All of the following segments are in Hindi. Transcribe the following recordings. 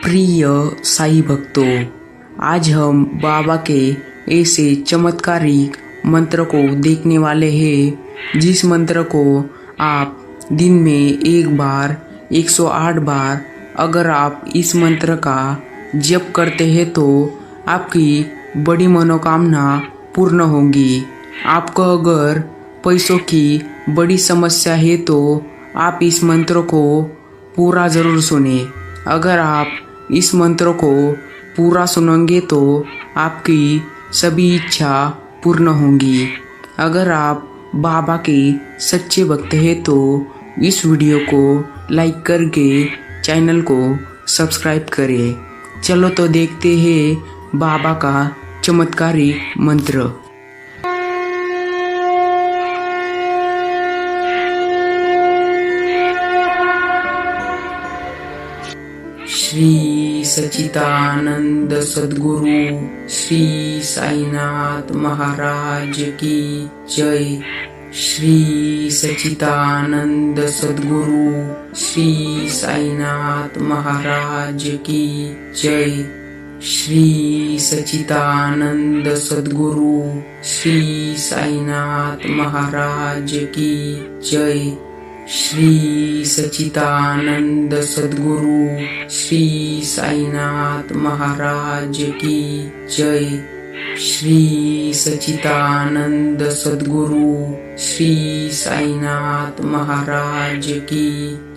प्रिय साई भक्तों, आज हम बाबा के ऐसे चमत्कारिक मंत्र को देखने वाले हैं जिस मंत्र को आप दिन में एक बार 108 बार अगर आप इस मंत्र का जप करते हैं तो आपकी बड़ी मनोकामना पूर्ण होगी। आपको अगर पैसों की बड़ी समस्या है तो आप इस मंत्र को पूरा ज़रूर सुने। अगर आप इस मंत्र को पूरा सुनेंगे तो आपकी सभी इच्छा पूर्ण होंगी। अगर आप बाबा के सच्चे भक्त हैं तो इस वीडियो को लाइक करके चैनल को सब्सक्राइब करें। चलो तो देखते हैं बाबा का चमत्कारिक मंत्र। श्री सच्चिदानंद सद्गुरु श्री साईनाथ महाराज की जय। श्री सच्चिदानंद सद्गुरु श्री साईनाथ महाराज की जय। श्री सच्चिदानंद सद्गुरु श्री साईनाथ महाराज की जय। श्री सच्चिदानंद सद्गुरु श्री साईनाथ महाराज की जय। श्री सच्चिदानंद सद्गुरु श्री साईनाथ महाराज की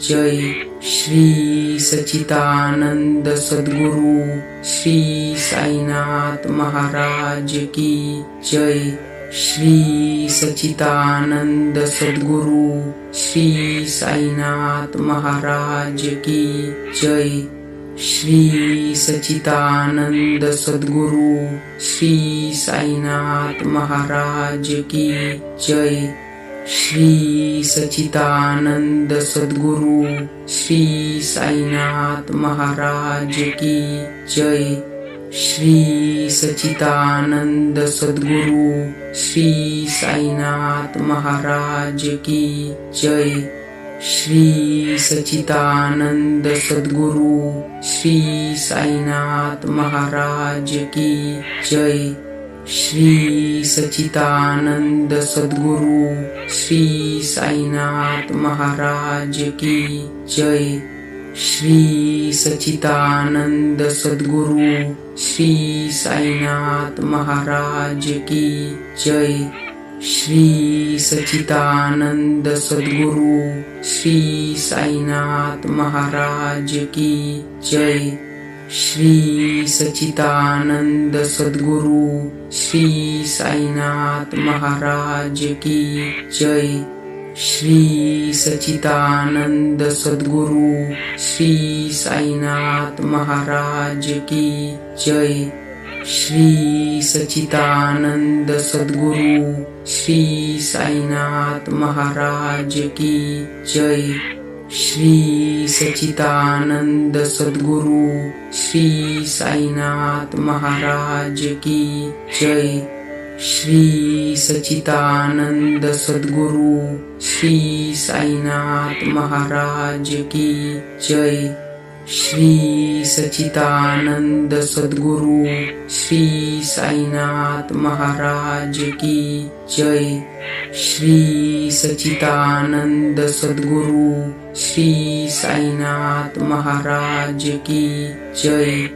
जय। श्री सच्चिदानंद सद्गुरु श्री साईनाथ महाराज की जय। श्री सच्चिदानंद सद्गुरु श्री साईनाथ महाराज की जय। श्री सच्चिदानंद सद्गुरु श्री साईनाथ महाराज की जय। श्री सच्चिदानंद सद्गुरु श्री साईनाथ महाराज की जय। श्री सच्चिदानंद सद्गुरु श्री साईनाथ महाराज की जय। श्री सच्चिदानंद सद्गुरु श्री साईनाथ महाराज की जय। श्री सच्चिदानंद सद्गुरु श्री साईनाथ महाराज की जय। श्री सच्चिदानंद सद्गुरु श्री साईनाथ महाराज की जय। श्री सच्चिदानंद सद्गुरु श्री साईनाथ महाराज की जय। श्री सच्चिदानंद सद्गुरु श्री साईनाथ महाराज की जय। श्री सच्चिदानंद सद्गुरु श्री साईनाथ महाराज की जय। श्री सच्चिदानंद सद्गुरु श्री साईनाथ महाराज की जय। श्री सच्चिदानंद सद्गुरु श्री साईनाथ महाराज की जय। श्री सच्चिदानंद सद्गुरु श्री साईनाथ महाराज की जय। श्री सच्चिदानंद सद्गुरु श्री साईनाथ महाराज की जय। श्री सच्चिदानंद सद्गुरु श्री साईनाथ महाराज की जय।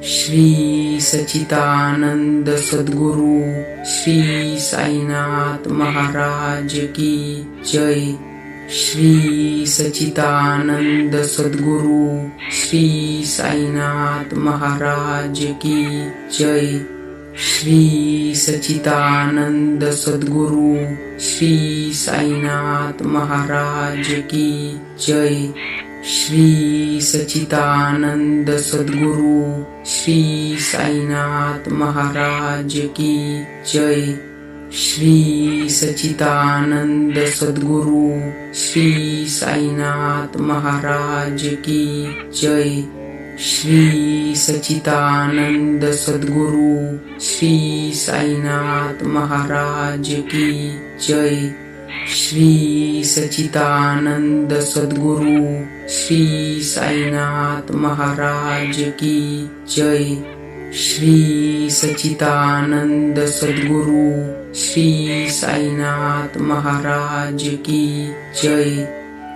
श्री सच्चिदानंद सद्गुरु श्री साईनाथ महाराज की जय। श्री सच्चिदानंद सद्गुरु श्री साईनाथ महाराज की जय। श्री सच्चिदानंद सद्गुरु श्री साईनाथ महाराज की जय। श्री सच्चिदानंद सद्गुरु श्री साईनाथ महाराज की जय। श्री सच्चिदानंद सद्गुरु श्री साईनाथ महाराज की जय। श्री सच्चिदानंद सद्गुरु श्री साईनाथ महाराज की जय। श्री सच्चिदानंद सद्गुरु श्री साईनाथ महाराज की जय। श्री सच्चिदानंद सद्गुरु श्री साईनाथ महाराज की जय।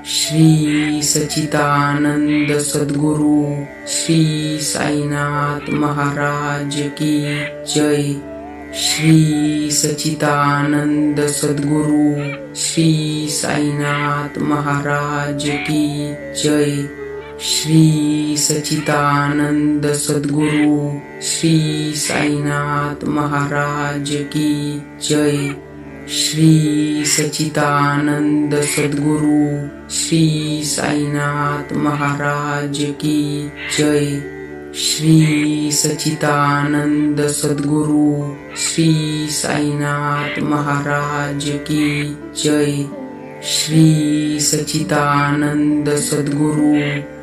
श्री सच्चिदानंद सद्गुरु श्री साईनाथ महाराज की जय। श्री सच्चिदानंद सद्गुरु श्री साईनाथ महाराज की जय। श्री सच्चिदानंद सद्गुरु श्री साईनाथ महाराज की जय। श्री सच्चिदानंद सद्गुरु श्री साईनाथ महाराज की जय। श्री सच्चिदानंद सद्गुरु श्री साईनाथ महाराज की जय। श्री सच्चिदानंद सद्गुरु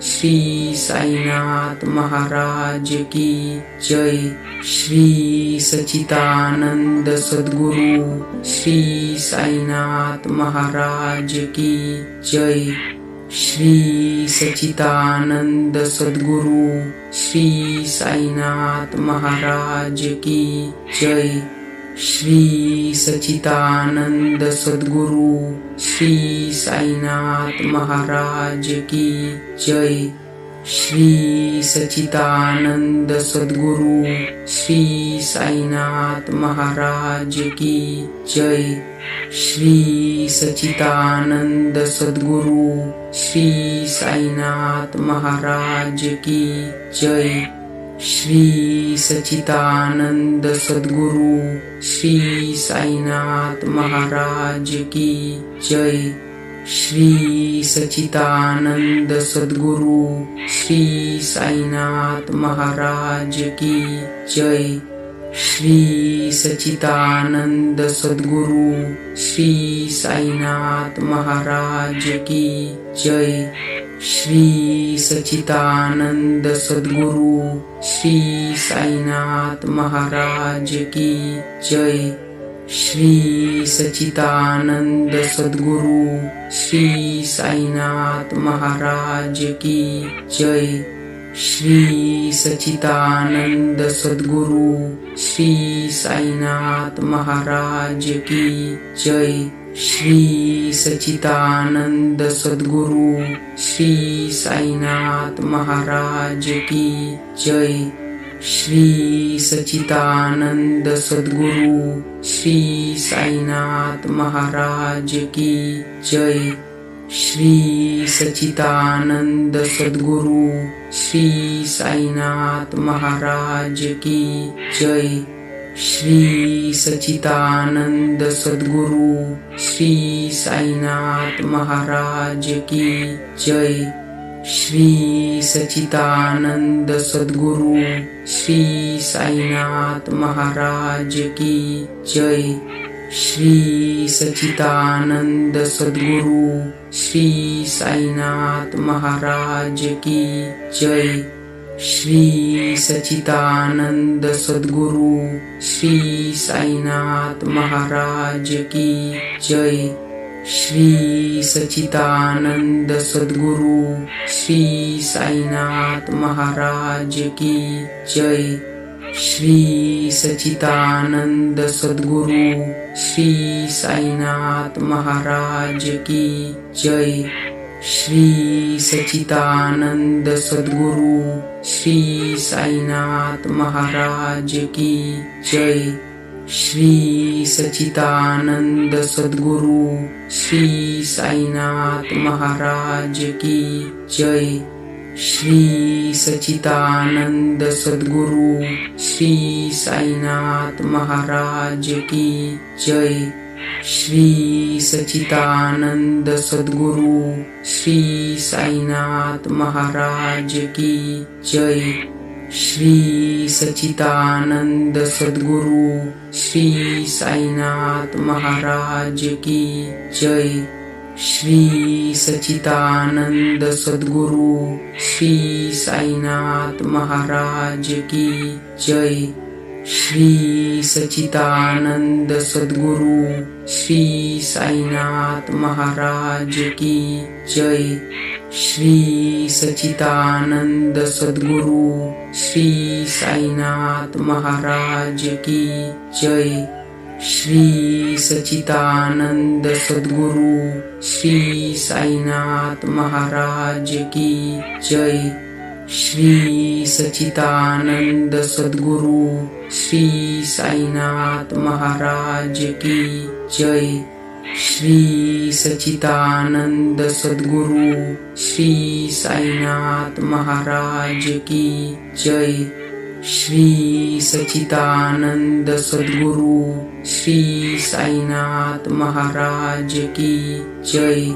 श्री साईनाथ महाराज की जय। श्री सच्चिदानंद सद्गुरु श्री साईनाथ महाराज की जय। श्री सच्चिदानंद सद्गुरु श्री साईनाथ महाराज की जय। श्री सच्चिदानंद सद्गुरु श्री साईनाथ महाराज की जय। श्री सच्चिदानंद सद्गुरु श्री साईनाथ महाराज की जय। श्री सच्चिदानंद सद्गुरु श्री साईनाथ महाराज की जय। श्री सच्चिदानंद सद्गुरु श्री साईनाथ महाराज की जय। श्री सच्चिदानंद सद्गुरु श्री साईनाथ महाराज की जय। श्री सच्चिदानंद सद्गुरु श्री साईनाथ महाराज की जय। श्री सच्चिदानंद सद्गुरु श्री साईनाथ महाराज की जय। श्री सच्चिदानंद सद्गुरु श्री साईनाथ महाराज की जय। श्री सच्चिदानंद सद्गुरु श्री साईनाथ महाराज की जय। श्री सच्चिदानंद सद्गुरु श्री साईनाथ महाराज की जय। श्री सच्चिदानंद सद्गुरु श्री साईनाथ महाराज की जय। श्री सच्चिदानंद सद्गुरु श्री साईनाथ महाराज की जय। श्री सच्चिदानंद सद्गुरु श्री साईनाथ महाराज की जय। श्री सच्चिदानंद सद्गुरु श्री साईनाथ महाराज की जय। श्री सच्चिदानंद सद्गुरु श्री साईनाथ महाराज की जय। श्री सच्चिदानंद सद्गुरु श्री साईनाथ महाराज की जय। श्री सच्चिदानंद सद्गुरु श्री साईनाथ महाराज की जय। श्री सच्चिदानंद सद्गुरु श्री साईनाथ महाराज की जय। श्री सच्चिदानंद सद्गुरु श्री साईनाथ महाराज की जय। श्री सच्चिदानंद सद्गुरु श्री साईनाथ महाराज की जय। श्री सच्चिदानंद सद्गुरु श्री साईनाथ महाराज की जय। श्री सच्चिदानंद सद्गुरु श्री साईनाथ महाराज की जय। श्री सच्चिदानंद सद्गुरु श्री साईनाथ महाराज की जय। श्री सच्चिदानंद सद्गुरु श्री साईनाथ महाराज की जय। श्री सच्चिदानंद सद्गुरु श्री साईनाथ महाराज की जय। श्री सच्चिदानंद सद्गुरु श्री साईनाथ महाराज की जय। श्री सच्चिदानंद सद्गुरु श्री साईनाथ महाराज की जय। श्री सच्चिदानंद सद्गुरु श्री साईनाथ महाराज की जय। श्री सच्चिदानंद सद्गुरु श्री साईनाथ महाराज की जय। श्री सच्चिदानंद सद्गुरु श्री साईनाथ महाराज की जय।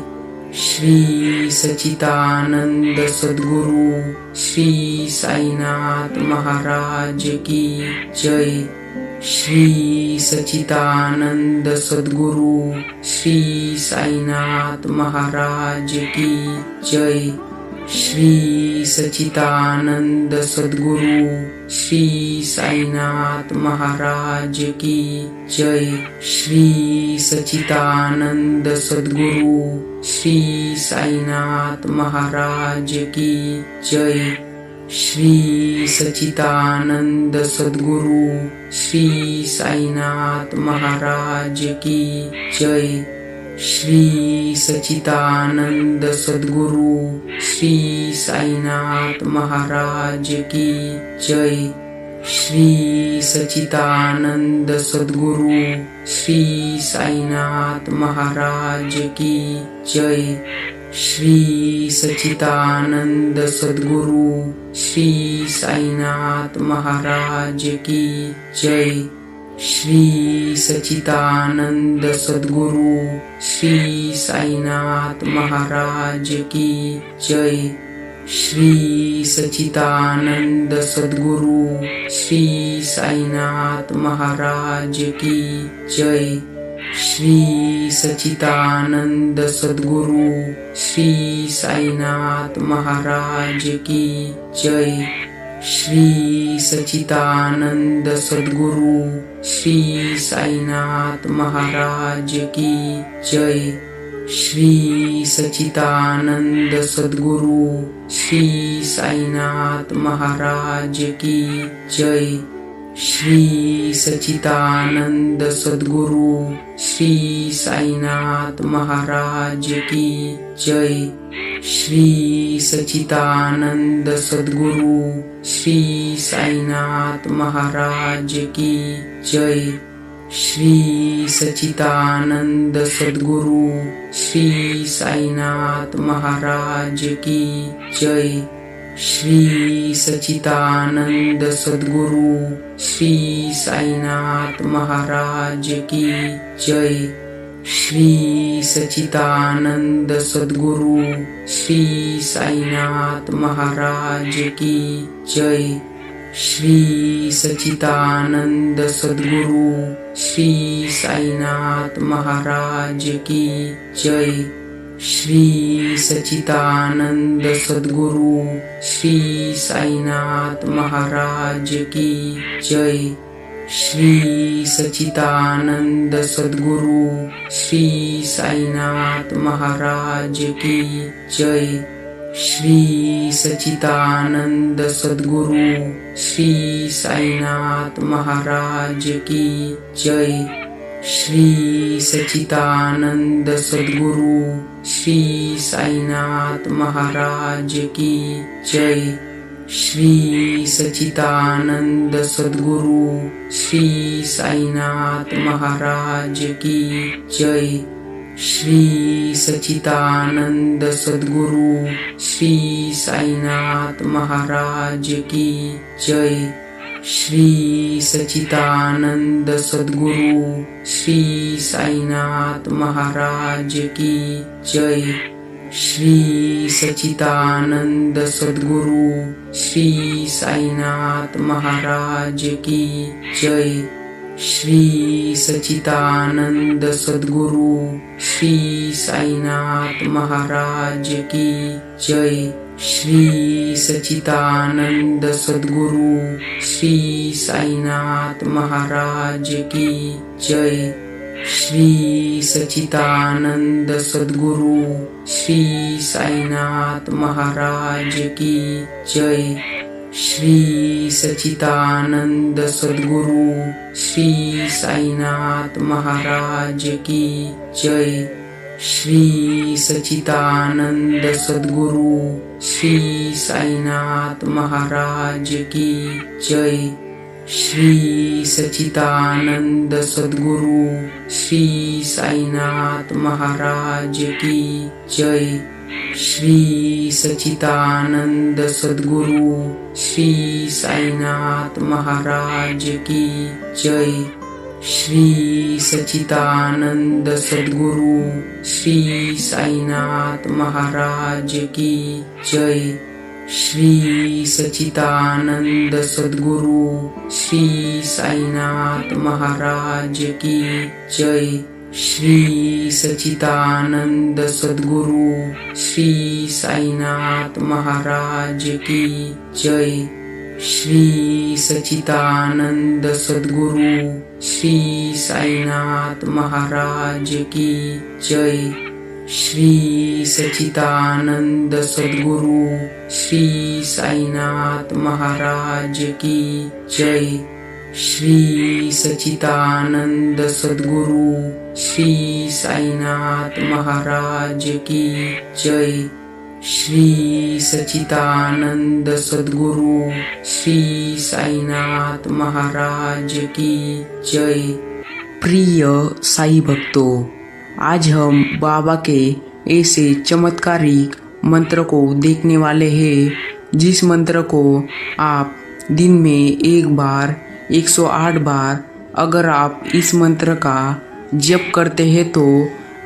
श्री सच्चिदानंद सद्गुरु श्री साईनाथ महाराज की जय। श्री सच्चिदानंद सद्गुरु श्री साईनाथ महाराज की जय। श्री सच्चिदानंद सद्गुरु श्री साईनाथ महाराज की जय। श्री सच्चिदानंद सद्गुरु श्री साईनाथ महाराज की जय। श्री सच्चिदानंद सद्गुरु श्री साईनाथ महाराज की जय। श्री सच्चिदानंद सद्गुरु श्री साईनाथ महाराज की जय। श्री सच्चिदानंद सद्गुरु श्री साईनाथ महाराज की जय। श्री सच्चिदानंद सद्गुरु श्री साईनाथ महाराज की जय। श्री सच्चिदानंद सद्गुरु श्री साईनाथ महाराज की जय। श्री सच्चिदानंद सद्गुरु श्री साईनाथ महाराज की जय। श्री सच्चिदानंद सद्गुरु श्री साईनाथ महाराज की जय। श्री सच्चिदानंद सद्गुरु श्री साईनाथ महाराज की जय। श्री सच्चिदानंद सद्गुरु श्री साईनाथ महाराज की जय। श्री सच्चिदानंद सद्गुरु श्री साईनाथ महाराज की जय। श्री सच्चिदानंद सद्गुरु श्री साईनाथ महाराज की जय। श्री सच्चिदानंद सद्गुरु श्री साईनाथ महाराज की जय। श्री सच्चिदानंद सद्गुरु श्री साईनाथ महाराज की जय। श्री सच्चिदानंद सद्गुरु श्री साईनाथ महाराज की जय। श्री सच्चिदानंद सद्गुरु श्री साईनाथ महाराज की जय। श्री सच्चिदानंद सद्गुरु श्री साईनाथ महाराज की जय। श्री सच्चिदानंद सद्गुरु श्री साईनाथ महाराज की जय। श्री सच्चिदानंद सद्गुरु श्री साईनाथ महाराज की जय। श्री सच्चिदानंद सद्गुरु श्री साईनाथ महाराज की जय। श्री सच्चिदानंद सद्गुरु श्री साईनाथ महाराज की जय। श्री सच्चिदानंद सद्गुरु श्री साईनाथ महाराज की जय। श्री सच्चिदानंद सद्गुरु श्री साईनाथ महाराज की जय। श्री सच्चिदानंद सद्गुरु श्री साईनाथ महाराज की जय। श्री सच्चिदानंद सद्गुरु श्री साईनाथ महाराज की जय। श्री सच्चिदानंद सद्गुरु श्री साईनाथ महाराज की जय। श्री सच्चिदानंद सद्गुरु श्री साईनाथ महाराज की जय। श्री सच्चिदानंद सद्गुरु श्री साईनाथ महाराज की जय। श्री सच्चिदानंद सद्गुरु श्री साईनाथ महाराज की जय। श्री सच्चिदानंद सद्गुरु श्री साईनाथ महाराज की जय। श्री सच्चिदानंद सद्गुरु श्री साईनाथ महाराज की जय। श्री सच्चिदानंद सद्गुरु श्री साईनाथ महाराज की जय। श्री सच्चिदानंद सद्गुरु श्री साईनाथ महाराज की जय। श्री सच्चिदानंद सद्गुरु श्री साईनाथ महाराज की जय। श्री सच्चिदानंद सद्गुरु श्री साईनाथ महाराज की जय। श्री सच्चिदानंद सद्गुरु श्री साईनाथ महाराज की जय। श्री सच्चिदानंद सद्गुरु श्री साईनाथ महाराज की जय। श्री सच्चिदानंद सद्गुरु श्री साईनाथ महाराज की जय। प्रिय साई भक्तों, आज हम बाबा के ऐसे चमत्कारिक मंत्र को देखने वाले हैं, जिस मंत्र को आप दिन में एक बार 108 बार अगर आप इस मंत्र का जप करते हैं तो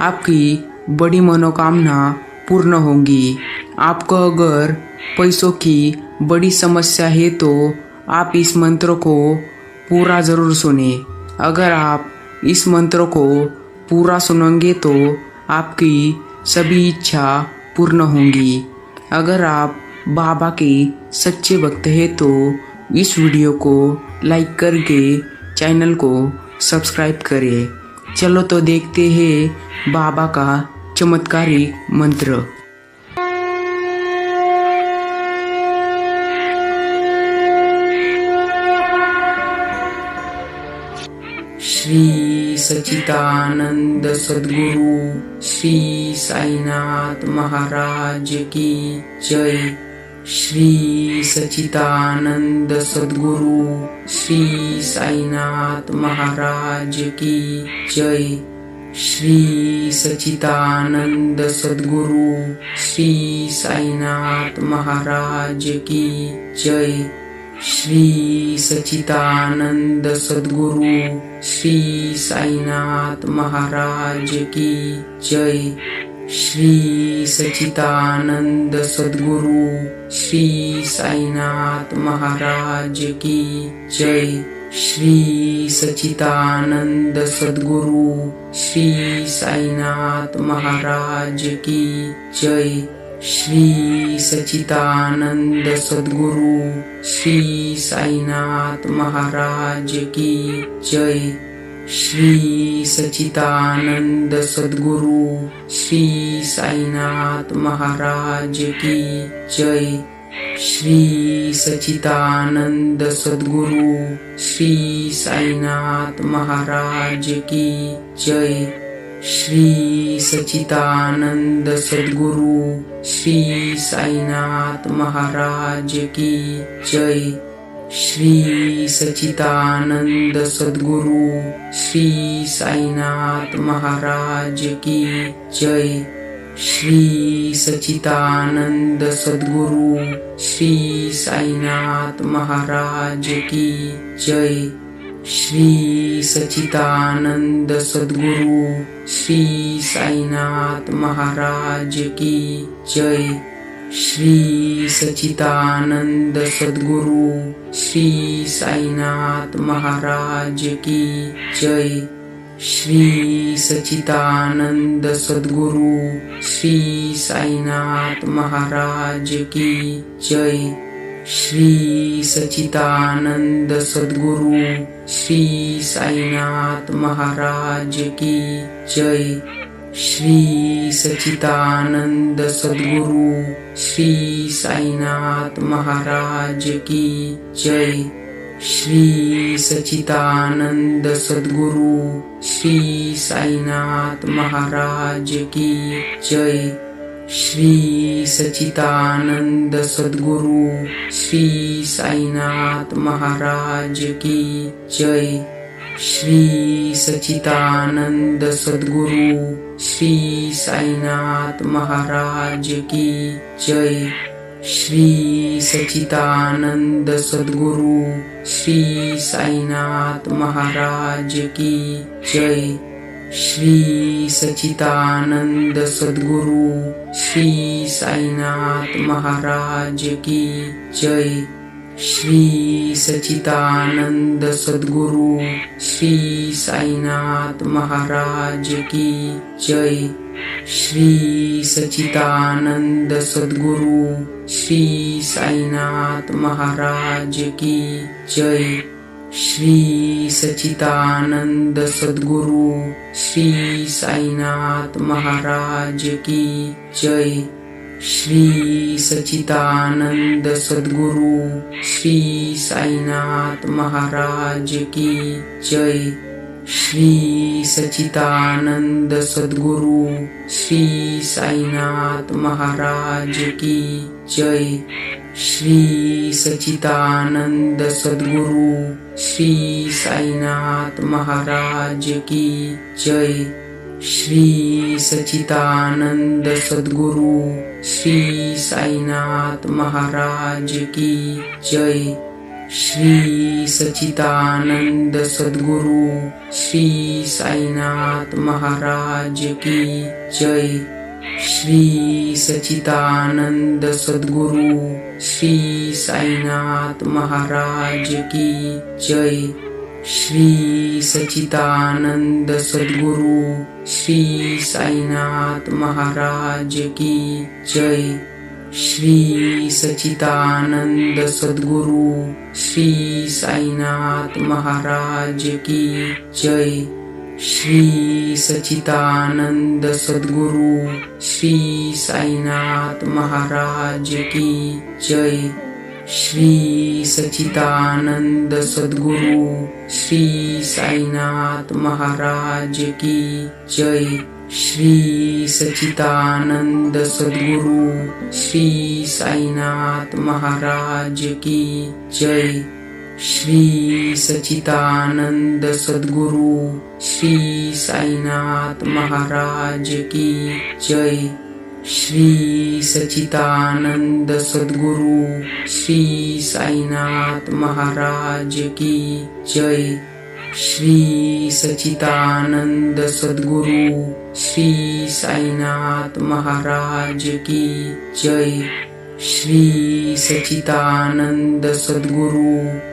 आपकी बड़ी मनोकामना पूर्ण होगी। आपको अगर पैसों की बड़ी समस्या है तो आप इस मंत्र को पूरा जरूर सुने। अगर आप इस मंत्र को पूरा सुनेंगे तो आपकी सभी इच्छा पूर्ण होंगी। अगर आप बाबा के सच्चे भक्त हैं तो इस वीडियो को लाइक करके चैनल को सब्सक्राइब करें। चलो तो देखते हैं बाबा का चमत्कारिक मंत्र। श्री सच्चिदानंद सद्गुरु श्री साईनाथ महाराज की जय। श्री सच्चिदानंद सद्गुरु श्री साईनाथ महाराज की जय। श्री सच्चिदानंद सद्गुरु श्री साईनाथ महाराज की जय। श्री सच्चिदानंद सद्गुरु श्री साईनाथ महाराज की जय। श्री सच्चिदानंद सद्गुरु श्री साईनाथ महाराज की जय। श्री सच्चिदानंद सद्गुरु श्री साईनाथ महाराज की जय। श्री सच्चिदानंद सद्गुरु श्री साईनाथ महाराज की जय। श्री सच्चिदानंद सद्गुरु श्री साईनाथ महाराज की जय। श्री सच्चिदानंद सद्गुरु श्री साईनाथ महाराज की जय। श्री सच्चिदानंद सद्गुरु श्री साईनाथ महाराज की जय। श्री सच्चिदानंद सद्गुरु श्री साईनाथ महाराज की जय। श्री सच्चिदानंद सद्गुरु श्री साईनाथ महाराज की जय। श्री सच्चिदानंद सद्गुरु श्री साईनाथ महाराज की जय। श्री सच्चिदानंद सद्गुरु श्री साईनाथ महाराज की जय। श्री सच्चिदानंद सद्गुरु श्री साईनाथ महाराज की जय। श्री सच्चिदानंद सद्गुरु श्री साईनाथ महाराज की जय। श्री सच्चिदानंद सद्गुरु श्री साईनाथ महाराज की जय। श्री सच्चिदानंद सद्गुरु श्री साईनाथ महाराज की जय। श्री सच्चिदानंद सद्गुरु श्री साईनाथ महाराज की जय। श्री सच्चिदानंद सद्गुरु श्री साईनाथ महाराज की जय। श्री सच्चिदानंद सद्गुरु श्री साईनाथ महाराज की जय। श्री सच्चिदानंद सद्गुरु श्री साईनाथ महाराज की जय। श्री सच्चिदानंद सद्गुरु श्री साईनाथ महाराज की जय। श्री सच्चिदानंद सद्गुरु श्री साईनाथ महाराज की जय। श्री सच्चिदानंद सद्गुरु श्री साईनाथ महाराज की जय। श्री सच्चिदानंद सद्गुरु श्री साईनाथ महाराज की जय। श्री सच्चिदानंद सद्गुरु श्री साईनाथ महाराज की जय। श्री सच्चिदानंद सद्गुरु श्री साईनाथ महाराज की जय। श्री सच्चिदानंद सद्गुरु श्री साईनाथ महाराज की जय। श्री सच्चिदानंद सद्गुरु श्री साईनाथ महाराज की जय। श्री सच्चिदानंद सद्गुरु श्री साईनाथ महाराज की जय। श्री सच्चिदानंद सद्गुरु श्री साईनाथ महाराज की जय। श्री सच्चिदानंद सद्गुरु श्री साईनाथ महाराज की जय। श्री सच्चिदानंद सद्गुरु श्री साईनाथ महाराज की जय। श्री सच्चिदानंद सद्गुरु श्री साईनाथ महाराज की जय। श्री सच्चिदानंद सद्गुरु श्री साईनाथ महाराज की जय। श्री सच्चिदानंद सद्गुरु श्री साईनाथ महाराज की जय। श्री सच्चिदानंद सद्गुरु श्री साईनाथ महाराज की जय। श्री सच्चिदानंद सद्गुरु श्री साईनाथ महाराज की जय। श्री सच्चिदानंद सद्गुरु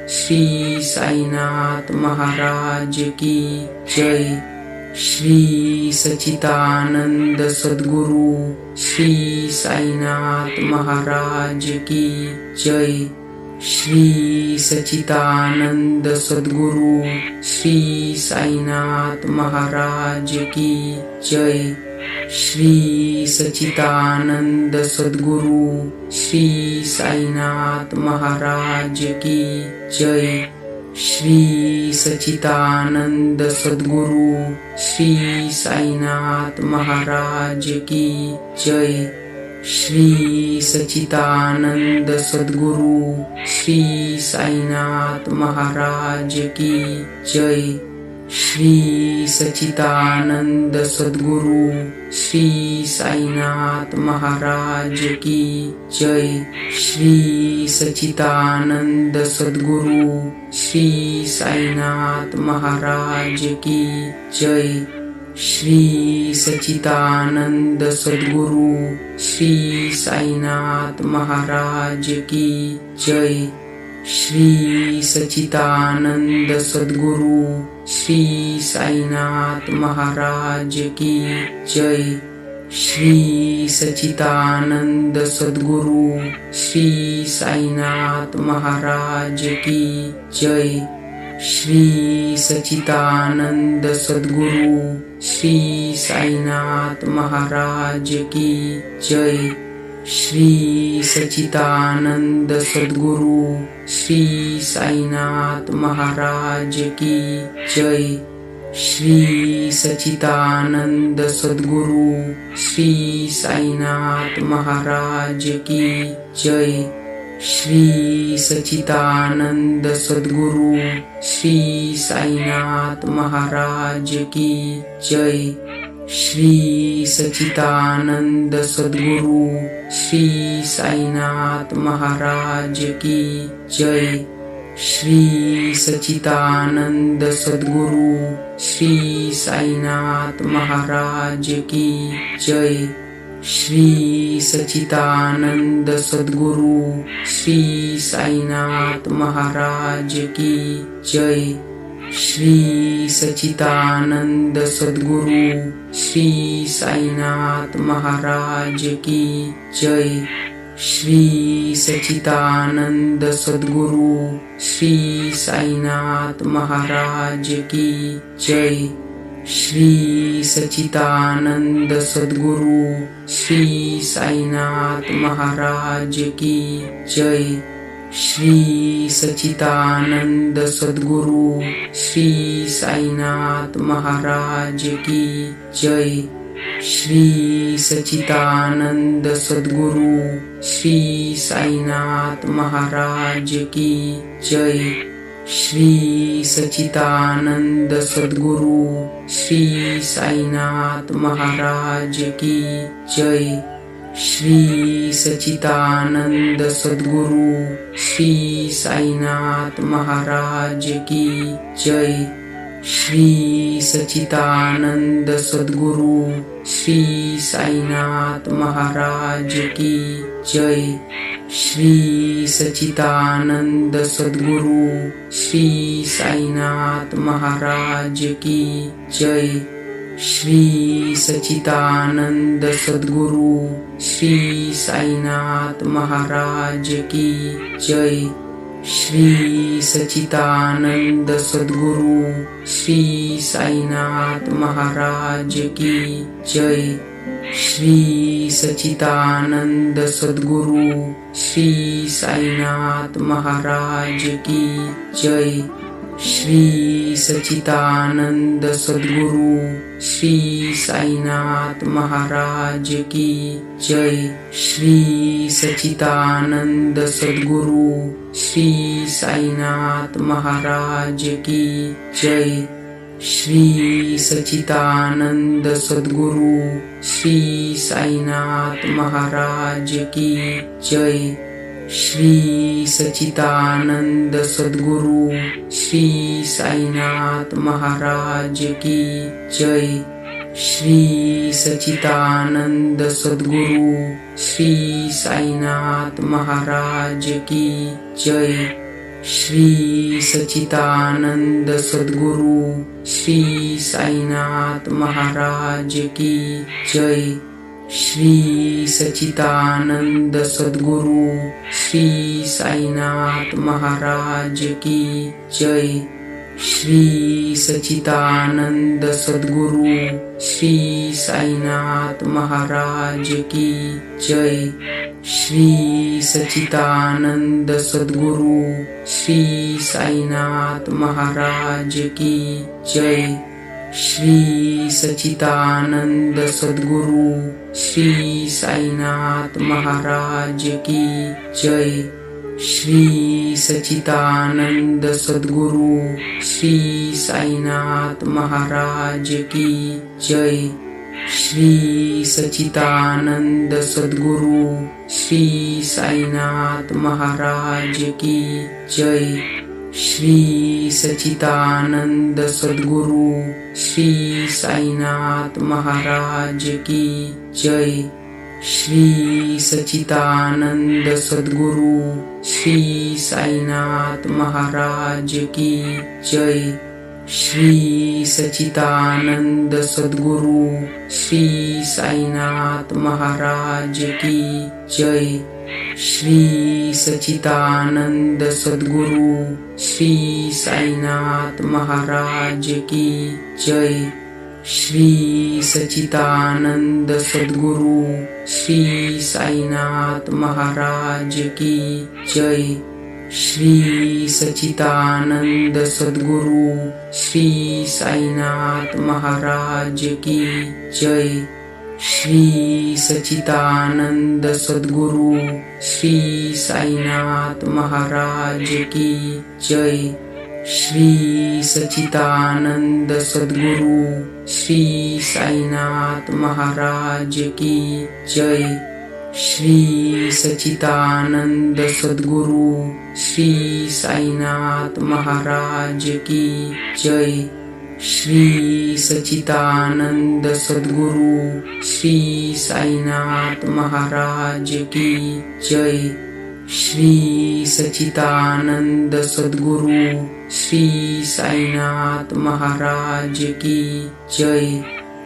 श्री साईनाथ महाराज की जय। श्री सच्चिदानंद सद्गुरु श्री साईनाथ महाराज की जय। श्री सच्चिदानंद सद्गुरु श्री साईनाथ महाराज की जय। श्री सच्चिदानंद सद्गुरु श्री साईनाथ महाराज की जय। श्री सच्चिदानंद सद्गुरु श्री साईनाथ महाराज की जय। श्री सच्चिदानंद सद्गुरु श्री साईनाथ महाराज की जय। श्री सच्चिदानंद सद्गुरु श्री साईनाथ महाराज की जय। श्री सच्चिदानंद सद्गुरु श्री साईनाथ महाराज की जय। श्री सच्चिदानंद सद्गुरु श्री साईनाथ महाराज की जय। श्री सच्चिदानंद सद्गुरु श्री साईनाथ महाराज की जय। श्री सच्चिदानंद सद्गुरु श्री साईनाथ महाराज की जय। श्री सच्चिदानंद सद्गुरु श्री साईनाथ महाराज की जय। श्री सच्चिदानंद सद्गुरु श्री साईनाथ महाराज की जय। श्री सच्चिदानंद सद्गुरु श्री साईनाथ महाराज की जय। श्री सच्चिदानंद सद्गुरु श्री साईनाथ महाराज की जय। श्री सच्चिदानंद सद्गुरु श्री साईनाथ महाराज की जय। श्री सच्चिदानंद सद्गुरु श्री साईनाथ महाराज की जय। श्री सच्चिदानंद सद्गुरु श्री साईनाथ महाराज की जय। श्री सच्चिदानंद सद्गुरु श्री साईनाथ महाराज की जय। श्री सच्चिदानंद सद्गुरु श्री साईनाथ महाराज की जय। श्री सच्चिदानंद सद्गुरु श्री साईनाथ महाराज की जय। श्री सच्चिदानंद सद्गुरु श्री साईनाथ महाराज की जय। श्री सच्चिदानंद सद्गुरु श्री साईनाथ महाराज की जय। श्री सच्चिदानंद सद्गुरु श्री साईनाथ महाराज की जय। श्री सच्चिदानंद सद्गुरु श्री साईनाथ महाराज की जय। श्री सच्चिदानंद सद्गुरु श्री साईनाथ महाराज की जय। श्री सच्चिदानंद सद्गुरु श्री साईनाथ महाराज की जय। श्री सच्चिदानंद सद्गुरु श्री साईनाथ महाराज की जय। श्री सच्चिदानंद सद्गुरु श्री साईनाथ महाराज की जय। श्री सच्चिदानंद सद्गुरु श्री साईनाथ महाराज की जय। श्री सच्चिदानंद सद्गुरु श्री साईनाथ महाराज की जय। श्री सच्चिदानंद सद्गुरु श्री साईनाथ महाराज की जय। श्री सच्चिदानंद सद्गुरु श्री साईनाथ महाराज की जय। श्री सच्चिदानंद सद्गुरु श्री साईनाथ महाराज की जय। श्री सच्चिदानंद सद्गुरु श्री साईनाथ महाराज की जय। श्री सच्चिदानंद सद्गुरु श्री साईनाथ महाराज की जय। श्री सच्चिदानंद सद्गुरु श्री साईनाथ महाराज की जय। श्री सच्चिदानंद सद्गुरु श्री साईनाथ महाराज की जय। श्री सच्चिदानंद सद्गुरु श्री साईनाथ महाराज की जय। श्री सच्चिदानंद सद्गुरु श्री साईनाथ महाराज की जय। श्री सच्चिदानंद सद्गुरु श्री साईनाथ महाराज की जय। श्री सच्चिदानंद सद्गुरु श्री साईनाथ महाराज की जय। श्री सच्चिदानंद सद्गुरु श्री साईनाथ महाराज की जय। श्री सच्चिदानंद सद्गुरु श्री साईनाथ महाराज की जय। श्री सच्चिदानंद सद्गुरु श्री साईनाथ महाराज की जय। श्री सच्चिदानंद सद्गुरु श्री साईनाथ महाराज की जय। श्री सच्चिदानंद सद्गुरु श्री साईनाथ महाराज की जय। श्री सच्चिदानंद सद्गुरु श्री साईनाथ महाराज की जय। श्री सच्चिदानंद सद्गुरु श्री साईनाथ महाराज की जय। श्री सच्चिदानंद सद्गुरु श्री साईनाथ महाराज की जय। श्री सच्चिदानंद सद्गुरु श्री साईनाथ महाराज की जय। श्री सच्चिदानंद सद्गुरु श्री साईनाथ महाराज की जय। श्री सच्चिदानंद सद्गुरु श्री साईनाथ महाराज की जय।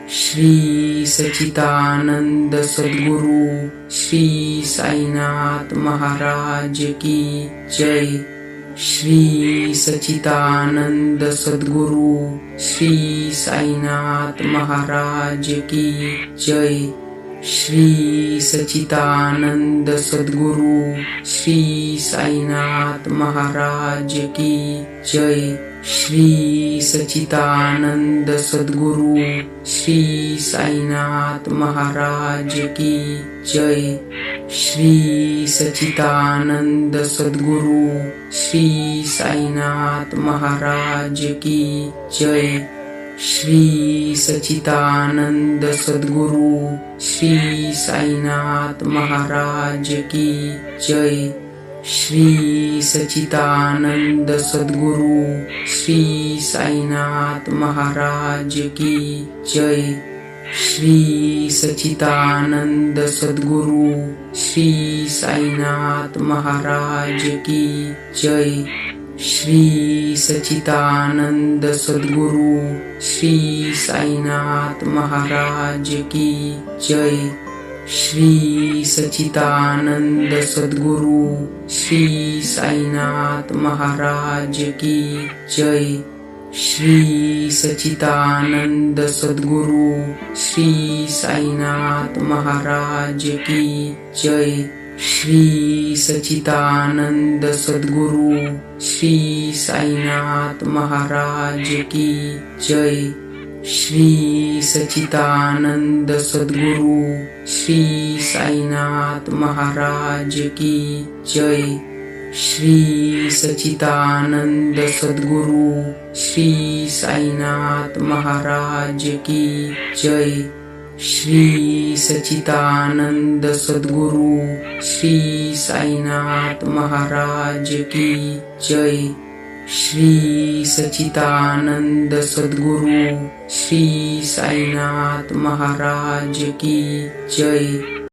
श्री सच्चिदानंद सद्गुरु श्री साईनाथ महाराज की जय। श्री सच्चिदानंद सद्गुरु श्री साईनाथ महाराज की जय। श्री सच्चिदानंद सद्गुरु श्री साईनाथ महाराज की जय। श्री सच्चिदानंद सद्गुरु श्री साईनाथ महाराज की जय। श्री सच्चिदानंद सद्गुरु श्री साईनाथ महाराज की जय। श्री सच्चिदानंद सद्गुरु श्री साईनाथ महाराज की जय। श्री सच्चिदानंद सद्गुरु श्री साईनाथ महाराज की जय। श्री सच्चिदानंद सद्गुरु श्री साईनाथ महाराज की जय। श्री सच्चिदानंद सद्गुरु श्री साईनाथ महाराज की जय। श्री सच्चिदानंद सद्गुरु श्री साईनाथ महाराज की जय। श्री सच्चिदानंद सद्गुरु श्री साईनाथ महाराज की जय। श्री सच्चिदानंद सद्गुरु श्री साईनाथ महाराज की जय। श्री सच्चिदानंद सद्गुरु श्री साईनाथ महाराज की जय। श्री सच्चिदानंद सद्गुरु श्री साईनाथ महाराज की जय। श्री सच्चिदानंद सद्गुरु श्री साईनाथ महाराज की जय। श्री सच्चिदानंद सद्गुरु श्री साईनाथ महाराज की जय।